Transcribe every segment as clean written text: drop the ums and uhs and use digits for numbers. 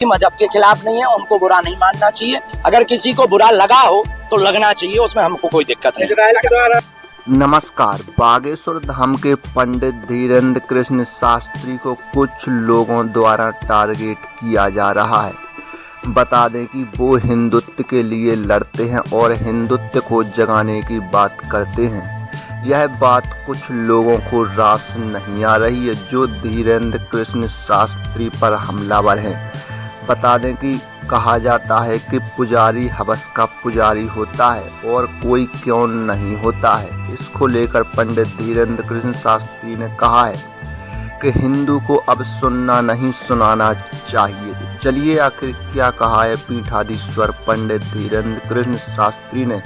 मजहब के खिलाफ नहीं है, उनको बुरा नहीं मानना चाहिए। अगर किसी को बुरा लगा हो तो लगना चाहिए, उसमें हमको कोई दिक्कत नहीं। नमस्कार। बागेश्वर धाम के पंडित धीरेन्द्र कृष्ण शास्त्री को कुछ लोगों द्वारा टारगेट किया जा रहा है। बता दें कि वो हिंदुत्व के लिए लड़ते हैं और हिंदुत्व को जगाने की बात करते हैं। यह बात कुछ लोगों को रास नहीं आ रही है जो धीरेन्द्र कृष्ण शास्त्री पर हमलावर हैं। बता दें कि कहा जाता है कि पुजारी हवस का पुजारी होता है और कोई क्यों नहीं होता है। इसको लेकर पंडित धीरेन्द्र कृष्ण शास्त्री ने कहा है कि हिंदू को अब सुनना नहीं सुनाना चाहिए। चलिए आखिर क्या कहा है पीठाधीश्वर पंडित धीरेन्द्र कृष्ण शास्त्री ने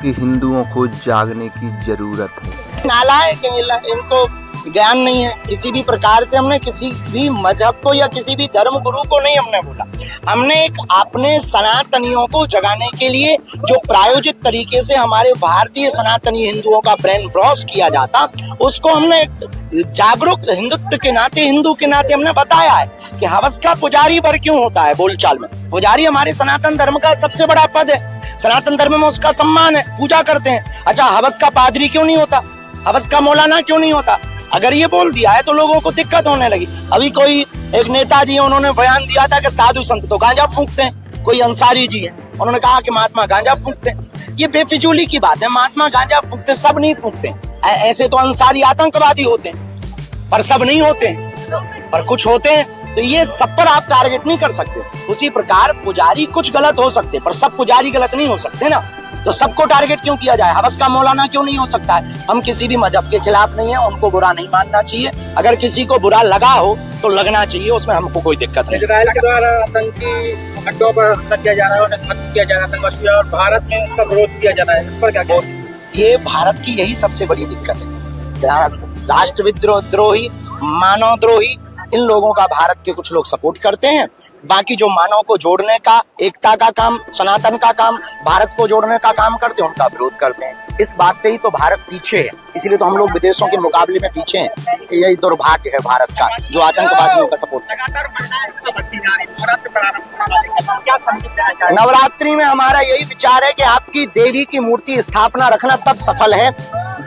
कि हिंदुओं को जागने की जरूरत है। नालायक हैं, इनको ज्ञान नहीं है किसी भी प्रकार से। हमने किसी भी मजहब को या किसी भी धर्म गुरु को नहीं हमने बोला। हमने एक अपने सनातनियों को जगाने के लिए जो प्रायोजित तरीके से हमारे भारतीय सनातनी हिंदुओं का ब्रेन वॉश किया जाता, उसको हमने जागरूक हिंदुत्व के नाते, हिंदू के नाते हमने बताया है कि हवस का पुजारी पर क्यों होता है। बोलचाल में पुजारी हमारे सनातन धर्म का सबसे बड़ा पद है। सनातन धर्म में उसका सम्मान है, पूजा करते हैं। अच्छा, हवस का पादरी क्यों नहीं होता? हवस का मौलाना क्यों नहीं होता? अगर ये बोल दिया है तो लोगों को दिक्कत होने लगी। अभी कोई एक नेताजी है, उन्होंने बयान दिया था कि साधु संत तो गांजा फूंकते हैं। कोई अंसारी जी है, उन्होंने कहा कि महात्मा गांजा फूंकते हैं। ये बेफिजूली की बात है। महात्मा गांजा फूंकते, सब नहीं फूंकते। ऐसे तो अंसारी आतंकवादी होते हैं, पर सब नहीं होते हैं, पर कुछ होते हैं। तो ये सब पर आप टारगेट नहीं कर सकते। उसी प्रकार पुजारी कुछ गलत हो सकते, पर सब पुजारी गलत नहीं हो सकते ना। तो सबको टारगेट क्यों किया जाए? हवस का मौलाना क्यों नहीं हो सकता है? हम किसी भी मजहब के खिलाफ नहीं है, उनको बुरा नहीं मानना चाहिए। अगर किसी को बुरा लगा हो तो लगना चाहिए, उसमें हमको कोई दिक्कत नहीं। इजराइल के द्वारा आतंकी अड्डों पर हमला किया जा रहा है, उन्हें मदद किया जा रहा है और भारत में उसका विरोध किया जा रहा है। इस पर क्या कहें? ये भारत की यही सबसे बड़ी दिक्कत है। राष्ट्रविद्रोही, मानव द्रोही, इन लोगों का भारत के कुछ लोग सपोर्ट करते हैं। बाकी जो मानव को जोड़ने का, एकता का काम, सनातन का काम, भारत को जोड़ने का काम करते हैं, उनका विरोध करते हैं। इस बात से ही तो भारत पीछे है, इसलिए तो हम लोग विदेशों के मुकाबले में पीछे हैं। यही दुर्भाग्य है भारत का, जो आतंकवादियों का सपोर्ट करता है। नवरात्रि में हमारा यही विचार है कि आपकी देवी की मूर्ति स्थापना रखना तब सफल है,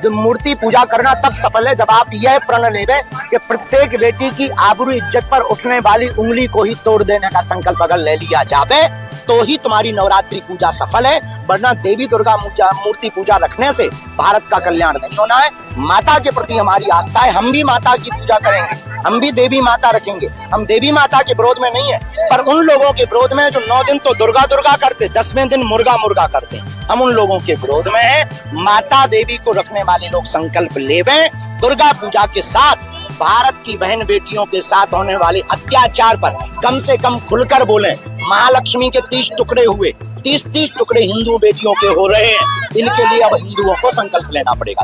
मूर्ति पूजा करना तब सफल है, जब आप यह प्रण लेवे कि प्रत्येक बेटी की आबरू इज्जत पर उठने वाली उंगली को ही तोड़ देने का संकल्प अगर ले लिया जावे तो ही तुम्हारी नवरात्रि पूजा सफल है। वरना देवी दुर्गा मूर्ति पूजा रखने से भारत का कल्याण नहीं होना है। माता के प्रति हमारी आस्था है, हम भी माता की पूजा करेंगे, हम भी देवी माता रखेंगे। हम देवी माता के विरोध में नहीं है, पर उन लोगों के विरोध में जो 9 दिन तो दुर्गा दुर्गा करते, 10वें दिन मुर्गा मुर्गा करते, हम उन लोगों के विरोध में है। माता देवी को रखने वाले लोग संकल्प लेवे, दुर्गा पूजा के साथ भारत की बहन बेटियों के साथ होने वाले अत्याचार पर कम से कम खुलकर बोलें। महालक्ष्मी के 30 टुकड़े हुए, 30 टुकड़े हिंदू बेटियों के हो रहे हैं। इनके लिए अब हिंदुओं को संकल्प लेना पड़ेगा।